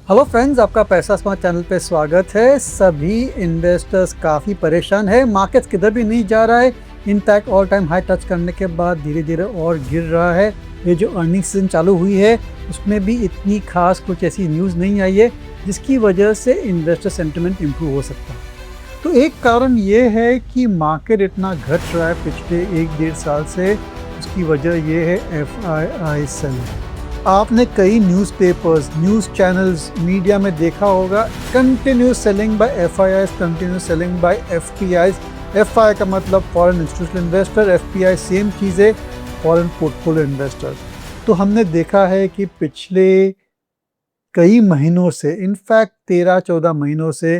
Hello friends, आपका पैसा smart channel पे स्वागत है। सभी इन्वेस्टर्स काफ़ी परेशान है। मार्केट्स किधर भी नहीं जा रहा है। In fact all time high touch करने के बाद धीरे धीरे और गिर रहा है। ये जो अर्निंग सीजन चालू हुई है उसमें भी इतनी खास कुछ ऐसी न्यूज़ नहीं आई है जिसकी वजह से इन्वेस्टर सेंटिमेंट इम्प्रूव हो सकता है। तो एक कारण ये है कि मार्केट इतना घट रहा है पिछले 1-1.5 साल से। उसकी वजह ये है FII सेलिंग। आपने कई न्यूज़पेपर्स, न्यूज़ चैनल्स, मीडिया में देखा होगा continuous selling by FIIs, continuous selling by FPIs। FI का मतलब foreign institutional investor, FPI same चीज़ है, फॉरेन पोर्टफोलियो इन्वेस्टर। तो हमने देखा है कि पिछले कई महीनों से, इनफैक्ट 13-14 महीनों से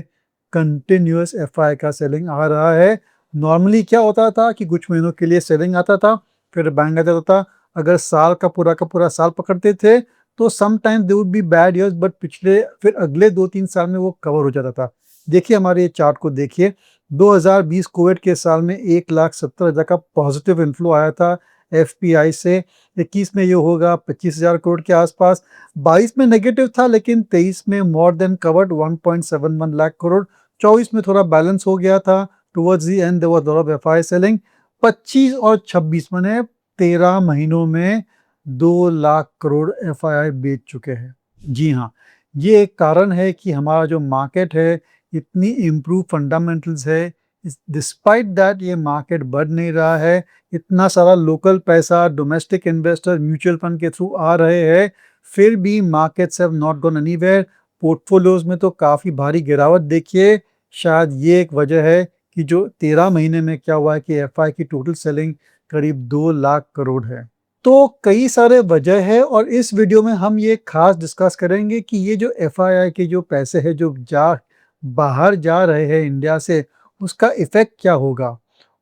कंटिन्यूस FI का सेलिंग आ रहा है। नॉर्मली क्या होता था कि कुछ महीनों के लिए सेलिंग आता था, फिर बैंग आ जाता था। अगर साल का पूरा साल पकड़ते थे तो some time they would be bad years, but पिछले फिर अगले 2-3 साल में वो कवर हो जाता था। देखिए हमारे ये चार्ट को देखिए, 2020 कोविड के साल में 1,70,000 का पॉजिटिव इन्फ्लो आया था FPI से। 21 में ये होगा 25,000 करोड़ के आसपास। 22 में नेगेटिव था लेकिन 23 में more than covered 1.71 lakh crore. 24 में थोड़ा बैलेंस हो गया था, towards the end there was lot of FI selling. 25 और 26 माने 13 महीनों में 2 लाख करोड़ FII बेच चुके हैं। जी हाँ, ये एक कारण है कि हमारा जो मार्केट है इतनी इम्प्रूव फंडामेंटल्स है। डिस्पाइट दैट ये मार्केट बढ़ नहीं रहा है। इतना सारा लोकल पैसा, डोमेस्टिक इन्वेस्टर म्यूचुअल फंड के थ्रू आ रहे हैं, फिर भी markets have not gone anywhere. Portfolios में तो काफ़ी भारी गिरावट देखिए। शायद ये एक वजह है कि जो 13 महीने में क्या हुआ है कि FI की टोटल सेलिंग करीब 2 लाख करोड़ है। तो कई सारे वजह है और इस वीडियो में हम ये खास डिस्कस करेंगे कि ये जो FII के जो पैसे हैं जो बाहर जा रहे हैं इंडिया से, उसका इफेक्ट क्या होगा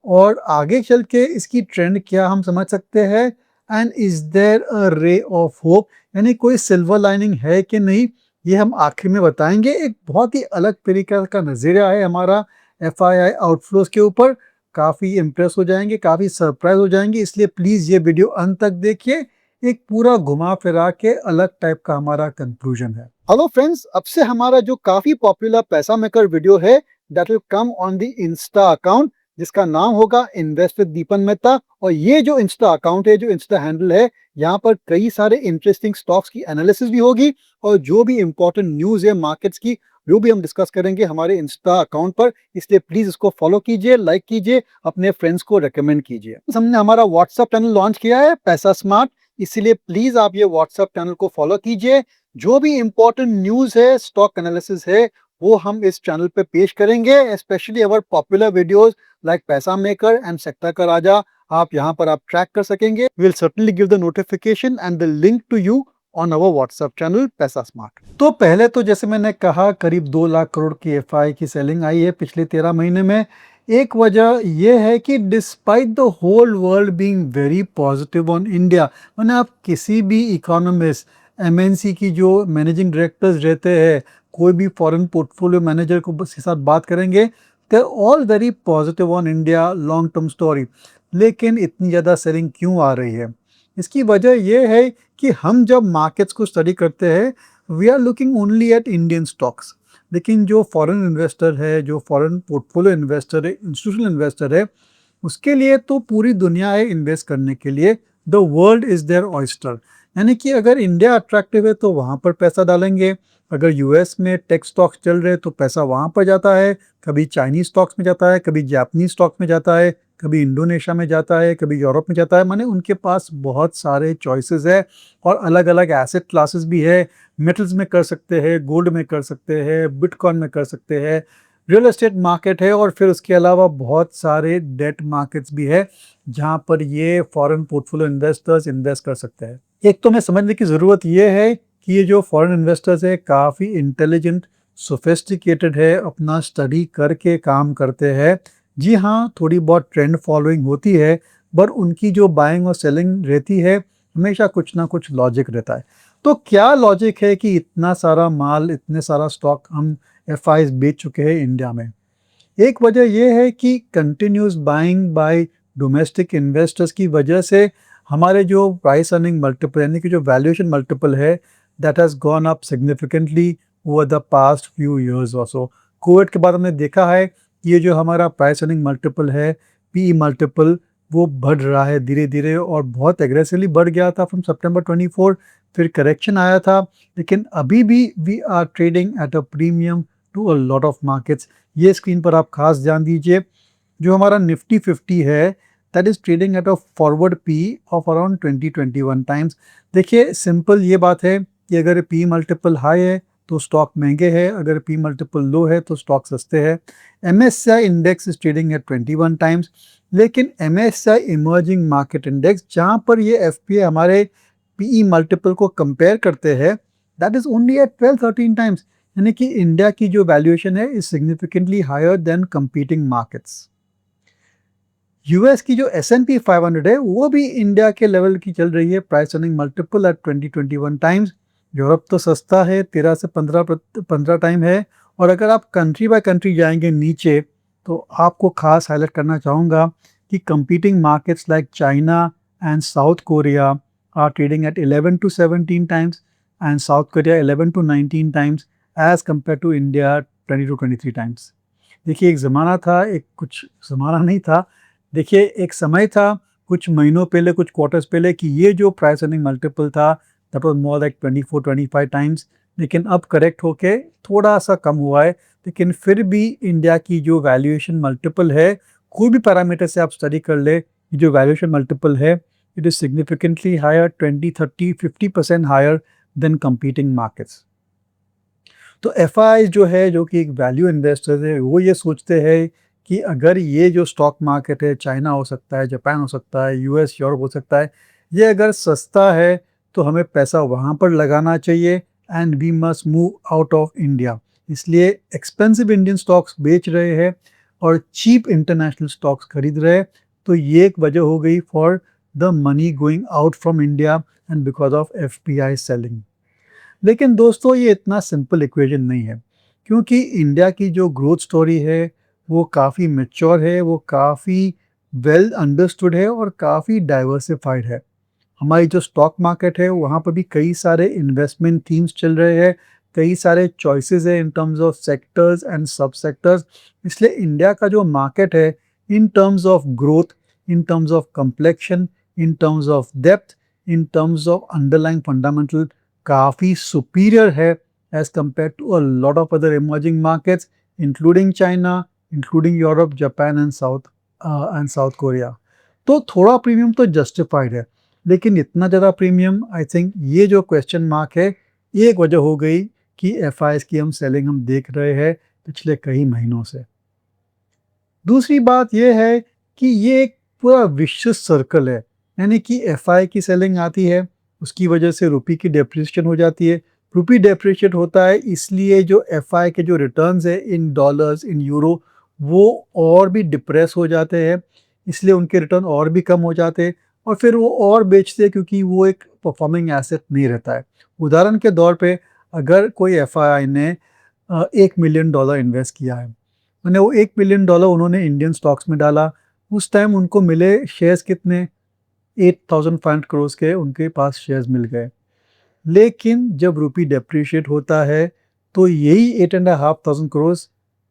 और आगे चल के इसकी ट्रेंड क्या हम समझ सकते हैं। And is there a ray of hope, यानी कोई सिल्वर लाइनिंग है कि नहीं, ये हम आखिर में बताएंगे। एक बहुत ही अलग तरीका का नजरिया है हमारा FII आउटफ्लोज के ऊपर। काफ़ी इम्प्रेस हो जाएंगे, काफ़ी सरप्राइज हो जाएंगे, इसलिए प्लीज़ ये वीडियो अंत तक देखिए। एक पूरा घुमा फिरा के अलग टाइप का हमारा कंक्लूजन है। हेलो फ्रेंड्स, अब से हमारा जो काफ़ी पॉपुलर पैसा मेकर वीडियो है that will come on the Insta account, जिसका नाम होगा इन्वेस्ट विद दीपन मेहता। और ये जो इंस्टा अकाउंट है, जो इंस्टा हैंडल है, यहाँ पर कई सारे इंटरेस्टिंग स्टॉक्स की एनालिसिस भी होगी और जो भी इंपॉर्टेंट न्यूज़ है मार्केट्स की वो भी हम डिस्कस करेंगे हमारे इंस्टा अकाउंट पर। इसलिए प्लीज इसको फॉलो कीजिए, लाइक कीजिए, अपने फ्रेंड्स को रेकमेंड कीजिए। हमने हमारा व्हाट्सएप चैनल लॉन्च किया है पैसा स्मार्ट, इसीलिए प्लीज आप ये व्हाट्सएप चैनल को फॉलो कीजिए। जो भी इंपॉर्टेंट न्यूज है, स्टॉक एनालिसिस है, वो हम इस चैनल पे पेश करेंगे। Specially our popular videos like Paisa maker and sector का राजा, आप यहाँ पर आप ट्रैक कर सकेंगे। Will certainly give the notification and the link to you on our WhatsApp channel Paisa smart. तो पहले तो जैसे मैंने कहा करीब 2 लाख करोड़ की FI की सेलिंग आई है पिछले 13 महीने में। एक वजह यह है कि despite the whole world being very positive on India, मैंने आप किसी भी इकोनॉमिस्ट, MNC की जो मैनेजिंग डायरेक्टर्स रहते हैं, कोई भी फॉरेन पोर्टफोलियो मैनेजर को के साथ बात करेंगे, they are all very positive on India, long term story. लेकिन इतनी ज़्यादा सेलिंग क्यों आ रही है? इसकी वजह यह है कि हम जब मार्केट्स को स्टडी करते हैं we are looking only at Indian stocks, लेकिन जो फॉरेन इन्वेस्टर है, जो फॉरेन पोर्टफोलियो इन्वेस्टर है, इंस्टीट्यूशनल इन्वेस्टर है, उसके लिए तो पूरी दुनिया है इन्वेस्ट करने के लिए। The world is their oyster, यानी कि अगर इंडिया अट्रैक्टिव है तो वहाँ पर पैसा डालेंगे। अगर US में टेक स्टॉक्स चल रहे तो पैसा वहाँ पर जाता है, कभी चाइनीज स्टॉक्स में जाता है, कभी जापानीज स्टॉक्स में जाता है, कभी इंडोनेशिया में जाता है, कभी यूरोप में जाता है। माने उनके पास बहुत सारे चॉइसेस है और अलग अलग एसेट क्लासेस भी है। मेटल्स में कर सकते हैं, गोल्ड में कर सकते हैं, बिटकॉइन में कर सकते हैं, रियल एस्टेट मार्केट है और फिर उसके अलावा बहुत सारे डेट मार्केट्स भी है जहाँ पर ये फॉरेन पोर्टफोलियो इन्वेस्टर्स इन्वेस्ट कर सकते हैं। एक तो हमें समझने की ज़रूरत ये है कि ये जो फॉरेन इन्वेस्टर्स है काफ़ी इंटेलिजेंट, सोफिस्टिकेटेड है, अपना स्टडी करके काम करते हैं। जी हाँ, थोड़ी बहुत ट्रेंड फॉलोइंग होती है, पर उनकी जो बाइंग और सेलिंग रहती है हमेशा कुछ ना कुछ लॉजिक रहता है। तो क्या लॉजिक है कि इतना सारा माल, इतने सारा स्टॉक हम FIs बेच चुके हैं इंडिया में? एक वजह यह है कि continuous buying by domestic investors की वजह से हमारे जो प्राइस अर्निंग मल्टीपल, यानी कि जो वैल्यूएशन मल्टीपल है, that has gone up significantly over the past few years और सो। कोविड के बाद हमने देखा है कि ये जो हमारा प्राइस अर्निंग मल्टीपल है, पीई मल्टीपल, वो बढ़ रहा है धीरे-धीरे और बहुत एग्रेसिवली बढ़ गया था फ्रॉम सितंबर 24, फिर करेक्शन आया था, लेकिन अभी भी we are trading at a premium to a lot of markets. ये स्क्रीन पर आप खास ध्यान दीजिए, जो हमारा निफ्टी 50 है, that is trading at a forward P of around 20-21 times. देखिए सिंपल ये बात है कि अगर पी मल्टीपल हाई है तो स्टॉक महंगे हैं, अगर पी मल्टीपल लो है तो स्टॉक सस्ते हैं। MSCI index is trading at 21 times, लेकिन एमएससीआई इमर्जिंग मार्केट इंडेक्स जहां पर ये एफपीआई हमारे पीई मल्टीपल को कंपेयर करते हैं, that is only at 12-13 times. यानी कि इंडिया की जो वैल्यूएशन है is significantly higher than competing markets. US की जो S&P 500 है वो भी इंडिया के लेवल की चल रही है, price earning multiple at 20-21 times. Europe तो सस्ता है, 13 से 15 टाइम है। और अगर आप कंट्री बाय कंट्री जाएंगे नीचे, तो आपको खास हाईलाइट करना चाहूँगा कि competing markets like China and South Korea are trading at 11-17 times and South Korea 11-19 times as compare to India 20-23 times. देखिए एक ज़माना था, एक कुछ ज़माना नहीं था, देखिए एक समय था कुछ महीनों पहले, कुछ क्वार्टर्स पहले, कि ये जो प्राइस अर्निंग मल्टीपल था that was more like 24-25 times, लेकिन अब करेक्ट होके थोड़ा सा कम हुआ है। लेकिन फिर भी इंडिया की जो वैल्यूएशन मल्टीपल है, कोई भी पैरामीटर से आप स्टडी कर ले, ये जो वैल्यूएशन मल्टीपल है it is significantly higher, 20-30-50% higher than competing markets. तो एफआई जो है, जो कि एक वैल्यू इन्वेस्टर है, वो ये सोचते हैं कि अगर ये जो स्टॉक मार्केट है, चाइना हो सकता है, जापान हो सकता है, यूएस, यूरोप हो सकता है, ये अगर सस्ता है तो हमें पैसा वहाँ पर लगाना चाहिए and we must move out of India. इसलिए एक्सपेंसिव इंडियन स्टॉक्स बेच रहे हैं और चीप इंटरनेशनल स्टॉक्स खरीद रहे हैं। तो ये एक वजह हो गई for the money going out from India and because of FPI selling. लेकिन दोस्तों ये इतना सिंपल इक्वेशन नहीं है, क्योंकि इंडिया की जो ग्रोथ स्टोरी है वो काफ़ी मैच्योर है, वो काफ़ी वेल अंडरस्टूड है और काफ़ी डाइवर्सिफाइड है। हमारी जो स्टॉक मार्केट है वहाँ पर भी कई सारे इन्वेस्टमेंट थीम्स चल रहे हैं, कई सारे चॉइसेस है in terms of sectors and sub sectors. इसलिए इंडिया का जो मार्केट है, in terms of growth, in terms of complexion, in terms of depth, in terms of underlying fundamental, काफ़ी सुपीरियर है as compare to a lot of other emerging markets including China, including Europe, Japan and South Korea. तो थोड़ा premium तो justified है, लेकिन इतना ज़्यादा premium, I think ये जो क्वेश्चन मार्क है, ये एक वजह हो गई कि एफआईएस की हम सेलिंग हम देख रहे हैं पिछले कई महीनों से। दूसरी बात ये है कि ये एक पूरा विशियस सर्कल है, यानी कि एफआई की सेलिंग आती है, उसकी वजह से रुपये की डेप्रिसिएशन हो जाती है। रुपये डेप्रिशिएट होता है इसलिए जो एफआई के जो रिटर्न्स है इन डॉलर्स, इन यूरो, वो और भी डिप्रेस हो जाते हैं, इसलिए उनके रिटर्न और भी कम हो जाते हैं और फिर वो और बेचते हैं क्योंकि वो एक परफॉर्मिंग एसेट नहीं रहता है। उदाहरण के तौर पे अगर कोई एफआई ने $1 मिलियन इन्वेस्ट किया है, मैंने वो $1 मिलियन उन्होंने इंडियन स्टॉक्स में डाला, उस टाइम उनको मिले शेयर्स कितने, 8,500 करोड़ के उनके पास शेयर्स मिल गए। लेकिन जब रुपी डेप्रिशिएट होता है तो यही 8,500 crore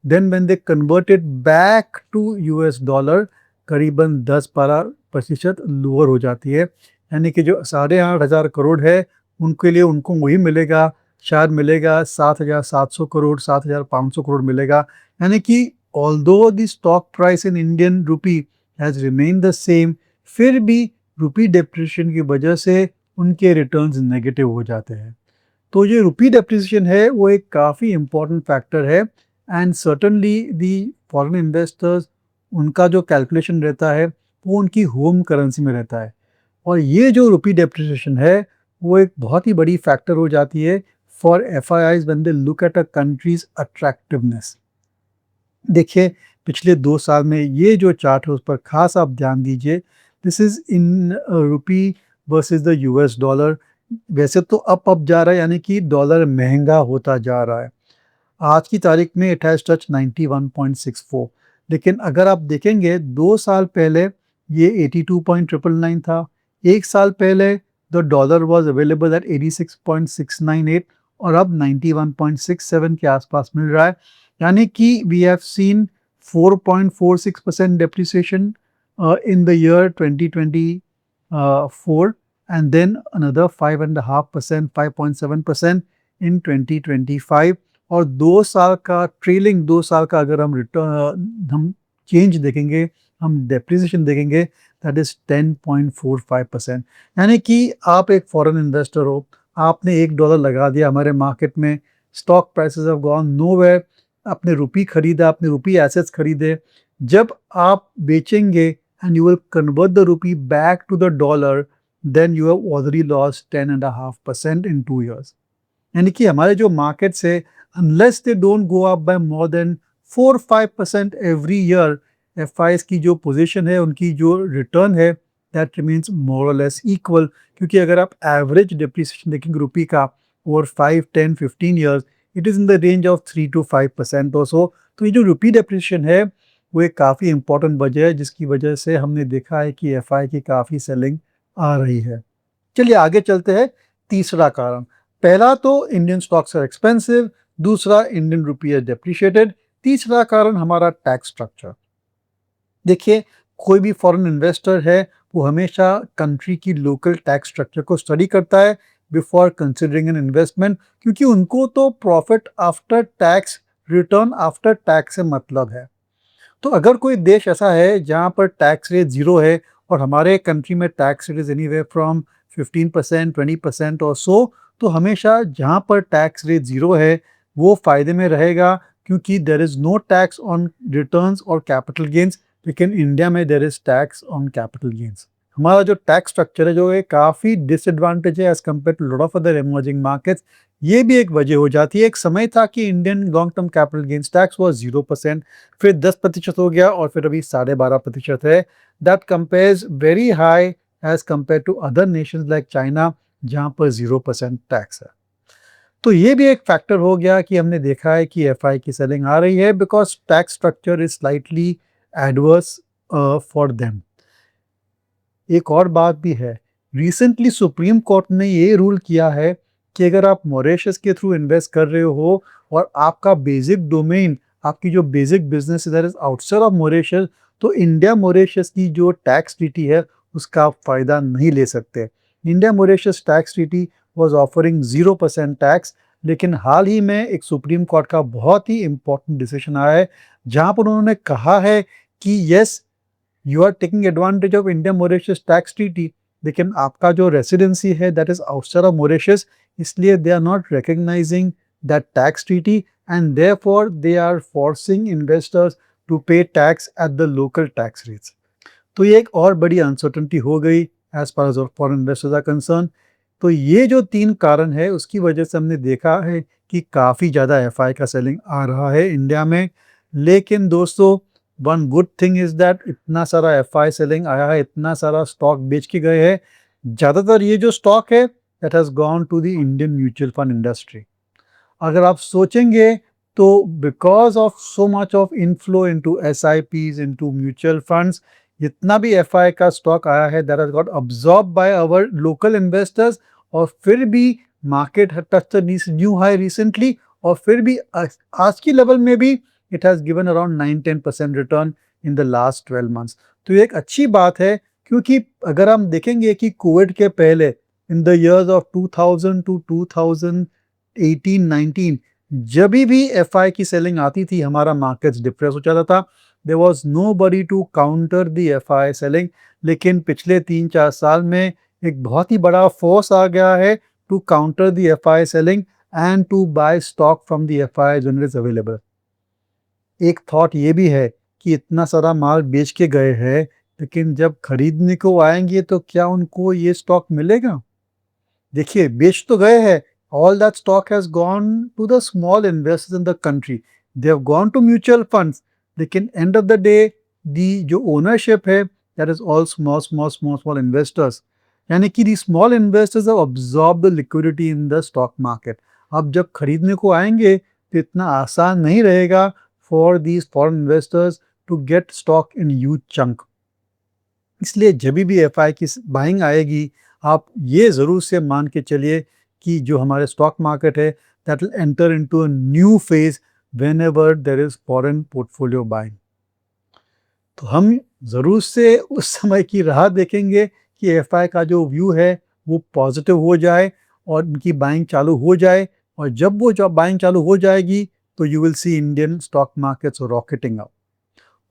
then when they converted back to US dollar, करीबन 10-12% लोअर हो जाती है। यानी कि जो 8,500 करोड़ है उनके लिए उनको वही मिलेगा, शायद मिलेगा 7,700 करोड़, 7,500 करोड़ मिलेगा। यानी कि although the stock price in Indian rupee has remained the same, फिर भी रुपी डेप्रिशिएशन की वजह से उनके रिटर्न्स नेगेटिव हो जाते हैं। तो ये रुपी डेप्रिसिएशन है वो एक काफ़ी इम्पॉर्टेंट फैक्टर है and certainly the foreign investors, उनका जो कैलकुलेशन रहता है वो उनकी होम करेंसी में रहता है और ये जो रुपी डेप्रिसिएशन है वो एक बहुत ही बड़ी फैक्टर हो जाती है for FIIs when they look at a countries attractiveness. देखिए पिछले 2 साल में ये जो चार्ट है उस पर खास आप ध्यान दीजिए। This is in rupee versus the US dollar. वैसे तो अप जा रहा है, यानी कि डॉलर महंगा होता जा रहा है। आज की तारीख में इट हैज़ टच 91.64, लेकिन अगर आप देखेंगे 2 साल पहले ये 82.999 था। 1 साल पहले the dollar was available at 86.698 और अब 91.67 के आसपास मिल रहा है। यानी कि we have seen 4.46% depreciation in the year 2024 and then another 5.5%, 5.7% in 2025 और 2 साल का ट्रेलिंग 2 साल का अगर हम रिटर्न हम चेंज देखेंगे, हम डेप्रिसिएशन देखेंगे, दैट इज 10.45%। यानी कि आप एक फॉरेन इन्वेस्टर हो, आपने $1 लगा दिया हमारे मार्केट में, stock prices have gone nowhere, आपने रुपी खरीदा, आपने रुपी एसेट्स खरीदे, जब आप बेचेंगे and you will convert the rupee back to the dollar, then you have already lost 10.5% in 2 years। यानी कि हमारे जो मार्केट्स है, unless they don't go up by more than 4-5% every year, FIs की जो पोजीशन है, उनकी जो रिटर्न है, दैट रिमेन्स मोर और लेस इक्वल। क्योंकि अगर आप एवरेज डिप्रिसिएशन देखेंगे रुपी का over 5, 10, 15 years, it is in the range of 3-5% और सो। तो ये जो रुपी डिप्रिसिएशन है, वो एक काफ़ी इंपॉर्टेंट वजह है, जिसकी वजह से हमने देखा है कि एफआई की काफ़ी सेलिंग आ रही है। चलिए आगे चलते हैं। तीसरा कारण, पहला तो इंडियन स्टॉक्स आर एक्सपेंसिव, दूसरा इंडियन रुपी है डेप्रिशिएटेड, तीसरा कारण हमारा टैक्स स्ट्रक्चर। देखिए, कोई भी फॉरेन इन्वेस्टर है, वो हमेशा कंट्री की लोकल टैक्स स्ट्रक्चर को स्टडी करता है बिफोर कंसिडरिंग एन इन्वेस्टमेंट, क्योंकि उनको तो profit after tax, return after tax से मतलब है। तो अगर कोई देश ऐसा है जहाँ पर टैक्स रेट ज़ीरो है और हमारे कंट्री में tax rate is anywhere from 15%, 20% और सो, तो हमेशा जहाँ पर टैक्स रेट ज़ीरो है वो फ़ायदे में रहेगा, क्योंकि there is no tax on returns और कैपिटल गेन्स। लेकिन इंडिया में there is tax on capital gains. हमारा जो टैक्स स्ट्रक्चर है, जो है काफ़ी डिसएडवांटेज है as compare to lot of other emerging markets. ये भी एक वजह हो जाती है। एक समय था कि Indian long term capital gains tax was 0%, फिर 10% हो गया और फिर अभी 12.5% है। That compares very high as compare to other nations like China, जहाँ पर 0% टैक्स है। तो ये भी एक फैक्टर हो गया कि हमने देखा है कि एफआई की सेलिंग आ रही है, because tax structure is slightly adverse for them. एक और बात भी है, रिसेंटली सुप्रीम कोर्ट ने ये रूल किया है कि अगर आप मॉरिशस के थ्रू इन्वेस्ट कर रहे हो और आपका बेसिक डोमेन, आपकी जो बेसिक बिजनेस इधर इज आउटसाइड ऑफ मॉरिशस, तो इंडिया मॉरिशस की जो टैक्स ट्रीटी है उसका आप फ़ायदा नहीं ले सकते। India Mauritius tax treaty was offering 0% tax, लेकिन हाल ही में एक सुप्रीम कोर्ट का बहुत ही इंपॉर्टेंट डिसीजन आया है, जहाँ पर उन्होंने कहा है कि yes, you are taking advantage of India Mauritius tax treaty, लेकिन आपका जो रेसिडेंसी है that is outside of Mauritius, इसलिए they are not recognising that tax treaty and therefore they are forcing investors to pay tax at the local tax rates. तो ये एक और बड़ी अनसर्टेनिटी हो गई as far as foreign investors are concern. तो ये जो 3 कारण है, उसकी वजह से हमने देखा है कि काफ़ी ज़्यादा एफआई का सेलिंग आ रहा है इंडिया में। लेकिन दोस्तों, one good thing is that इतना सारा एफआई सेलिंग आया है, इतना सारा स्टॉक बेच के गए हैं, ज़्यादातर ये जो स्टॉक है that has gone to the Indian mutual fund industry. अगर आप सोचेंगे तो because of so much of inflow into SIPs, into mutual funds, जितना भी एफआई का स्टॉक आया है that has got absorb by our local investors, और फिर भी market touch the new high recently, और फिर भी आज की लेवल में भी it has given around 9-10% return in the last 12 months. तो ये एक अच्छी बात है, क्योंकि अगर हम देखेंगे कि कोविड के पहले in the years of 2000 to 2018-19, जब भी एफआई की सेलिंग आती थी हमारा मार्केट्स डिप्रेस हो जाता था। There was nobody to counter the FI selling. लेकिन पिछले 3-4 साल में एक बहुत ही बड़ा फोर्स आ गया है to counter the FI selling and to buy stock from the FI when it is available. एक थॉट ये भी है कि इतना सारा माल बेच के गए हैं, लेकिन जब खरीदने को आएंगे तो क्या उनको ये स्टॉक मिलेगा? देखिए, बेच तो गए हैं, all that stock has gone to the small investors in the country. They have gone to mutual funds. लेकिन end of the day, the जो ownership है, that is all small investors. यानी कि the small investors have absorbed the liquidity in the stock market. अब जब खरीदने को आएंगे तो इतना आसान नहीं रहेगा for these foreign investors to get stock in huge chunk. इसलिए जब भी एफआई की बाइंग आएगी, आप ये ज़रूर से मान के चलिए कि जो हमारे स्टॉक मार्केट है that will enter into a new phase whenever there is foreign portfolio buying. तो हम ज़रूर से उस समय की राह देखेंगे कि एफआई का जो व्यू है वो पॉजिटिव हो जाए और उनकी बाइंग चालू हो जाए, और जब बाइंग चालू हो जाएगी तो you will see Indian stock markets rocketing up.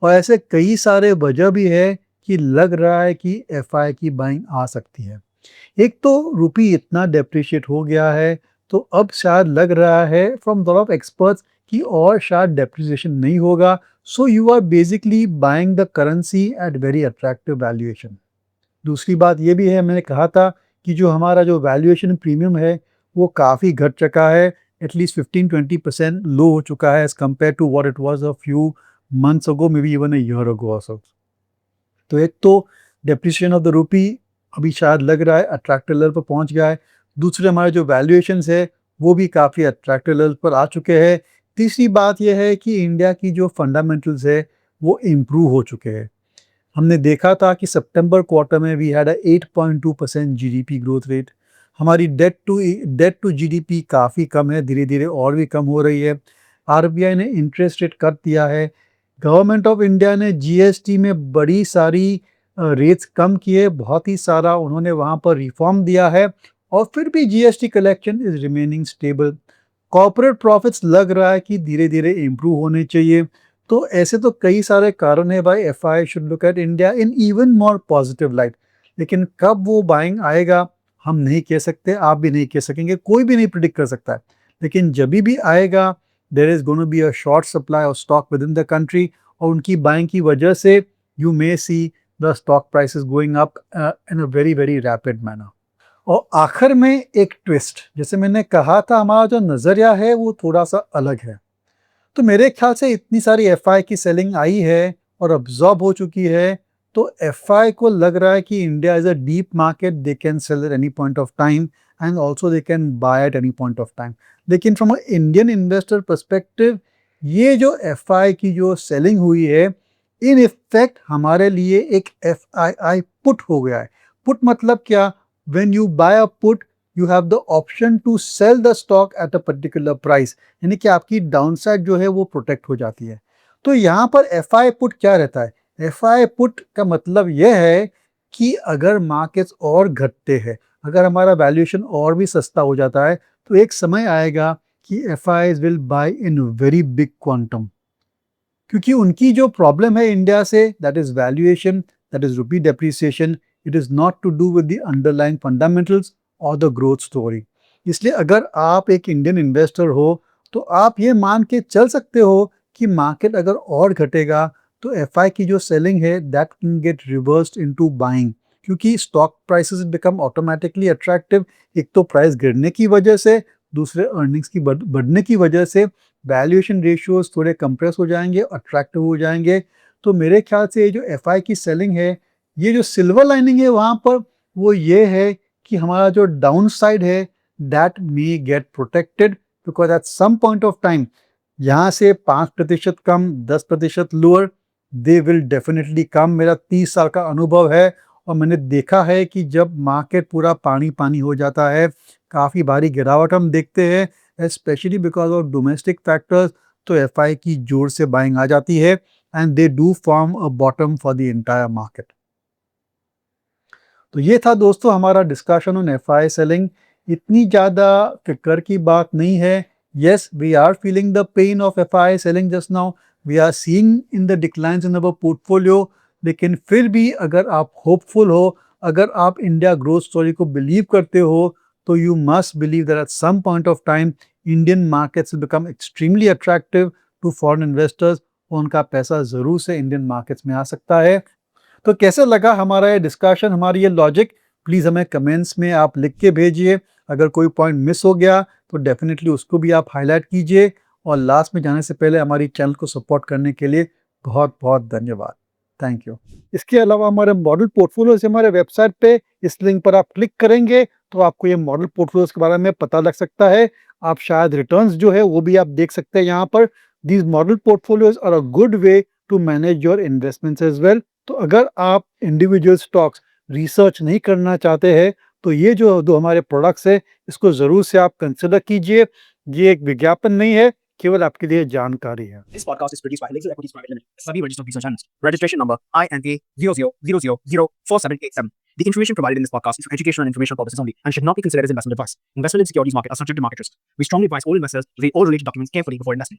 और ऐसे कई सारे वजह भी है कि लग रहा है कि एफआई की बाइंग आ सकती है। एक तो रुपी इतना डेप्रिशिएट हो गया है, तो अब शायद लग रहा है फ्रॉम लॉट ऑफ एक्सपर्ट्स कि और शायद डेप्रिसिएशन नहीं होगा, so you are basically buying the currency at very attractive valuation. दूसरी बात ये भी है, मैंने कहा था कि जो हमारा जो वैल्यूएशन प्रीमियम है वो काफ़ी घट चुका है, एटलीस्ट 15-20% लो हो चुका है as compare to what it was a few months ago, maybe even a year ago also. तो एक तो डेप्रिसिएशन ऑफ द रूपी अभी शायद लग रहा है अट्रैक्टिव लेवल पर पहुंच गया है। दूसरे हमारे जो वैल्यूएशंस है वो भी काफ़ी अट्रैक्टिव लेवल पर आ चुके हैं। तीसरी बात यह है कि इंडिया की जो फंडामेंटल्स है वो इम्प्रूव हो चुके हैं। हमने देखा था कि सितंबर क्वार्टर में we had a 8.2% GDP growth rate. हमारी डेट टू जीडीपी काफ़ी कम है, धीरे धीरे और भी कम हो रही है। आरबीआई ने इंटरेस्ट रेट कट दिया है। गवर्नमेंट ऑफ इंडिया ने जीएसटी में बड़ी सारी रेट्स कम किए, बहुत ही सारा उन्होंने वहाँ पर रिफॉर्म दिया है, और फिर भी GST collection is remaining stable. Corporate profits लग रहा है कि धीरे धीरे इम्प्रूव होने चाहिए। तो ऐसे तो कई सारे कारण है भाई, FI should look at India in even more positive light. लेकिन कब वो बाइंग आएगा हम नहीं कह सकते, आप भी नहीं कह सकेंगे, कोई भी नहीं प्रिडिक्ट कर सकता है। लेकिन जब भी आएगा there is gonna be a short supply of stock within the country, और उनकी बाइंग की वजह से you may see the stock prices going up in a very very rapid manner. और आखिर में एक ट्विस्ट, जैसे मैंने कहा था हमारा जो नज़रिया है वो थोड़ा सा अलग है। तो मेरे ख्याल से इतनी सारी एफआई की सेलिंग आई है और अब्जॉर्ब हो चुकी है, तो एफआई को लग रहा है कि India is a deep market, they can sell at any point of time and also they can buy at any point of time. लेकिन from a Indian investor perspective ये जो एफआई की जो सेलिंग हुई है इन इफेक्ट हमारे लिए एक एफआईआई पुट हो गया है। पुट मतलब क्या? When you buy a put you have the option to sell the stock at a particular price, यानी कि आपकी डाउनसाइड जो है वो प्रोटेक्ट हो जाती है। तो यहाँ पर एफआई पुट क्या रहता है? एफआई पुट का मतलब यह है कि अगर मार्केट्स और घटते हैं, अगर हमारा वैल्यूएशन और भी सस्ता हो जाता है, तो एक समय आएगा कि FIs will buy in very big quantum. क्योंकि उनकी जो प्रॉब्लम है इंडिया से, that is valuation, that is rupee depreciation, it is not to do with the underlying fundamentals और द ग्रोथ स्टोरी। इसलिए अगर आप एक इंडियन इन्वेस्टर हो तो आप ये मान के चल सकते हो कि मार्केट अगर और घटेगा तो एफआई की जो सेलिंग है that can get reversed into buying, क्योंकि stock prices become automatically attractive. एक तो प्राइस गिरने की वजह से, दूसरे अर्निंग्स की बढ़ने की वजह से वैल्यूएशन रेशियोज थोड़े कंप्रेस हो जाएंगे, अट्रैक्टिव हो जाएंगे। तो मेरे ख्याल से ये जो एफआई की सेलिंग है, ये जो सिल्वर लाइनिंग है वहाँ पर वो ये है कि हमारा जो डाउन साइड है that may get protected, because at some point of time यहाँ से 5% कम, 10% lower, they will definitely come. मेरा 30 साल का अनुभव है और मैंने देखा है कि जब मार्केट पूरा पानी पानी हो जाता है, काफ़ी भारी गिरावट हम देखते हैं specially because of domestic factors, तो एफआई की जोर से बाइंग आ जाती है and they do form a bottom for the entire market. तो ये था दोस्तों हमारा डिस्कशन ऑन एफआई सेलिंग। इतनी ज़्यादा फिक्र की बात नहीं है। Yes, we are feeling the pain of FI selling just now, we are seeing in the declines in our portfolio, लेकिन फिर भी अगर आप होपफुल हो, अगर आप इंडिया ग्रोथ स्टोरी को बिलीव करते हो, तो you must believe that at some point of time Indian markets will become extremely attractive to foreign investors, और उनका पैसा ज़रूर से इंडियन मार्केट्स में आ सकता है। तो कैसे लगा हमारा ये डिस्कशन, हमारी ये लॉजिक? प्लीज़ हमें कमेंट्स में आप लिख के भेजिए। अगर कोई पॉइंट मिस हो गया तो डेफिनेटली उसको भी आप हाईलाइट कीजिए। और लास्ट में जाने से पहले हमारी चैनल को सपोर्ट करने के लिए बहुत बहुत धन्यवाद। Thank you. इसके अलावा हमारे मॉडल पोर्टफोलियोज हमारे वेबसाइट पे, इस लिंक पर आप क्लिक करेंगे तो आपको ये मॉडल पोर्टफोलियोज के बारे में पता लग सकता है। आप शायद रिटर्न्स जो है वो भी आप देख सकते हैं यहाँ पर। These model portfolios are a good way to manage your investments as well. तो अगर आप इंडिविजुअल स्टॉक्स रिसर्च नहीं करना चाहते हैं तो ये जो दो हमारे प्रोडक्ट्स है इसको ज़रूर से आप कंसिडर कीजिए। ये एक विज्ञापन नहीं है, केवल आपके लिए जानकारी है। This podcast is produced by Lakeside Equities Private Limited, SABI registered research analyst. Registration number INA 00004787. The information provided in this podcast is for educational and informational purposes only and should not be considered as investment advice. Investment in securities market are subject to market risk. We strongly advise all investors to read all related documents carefully before investing.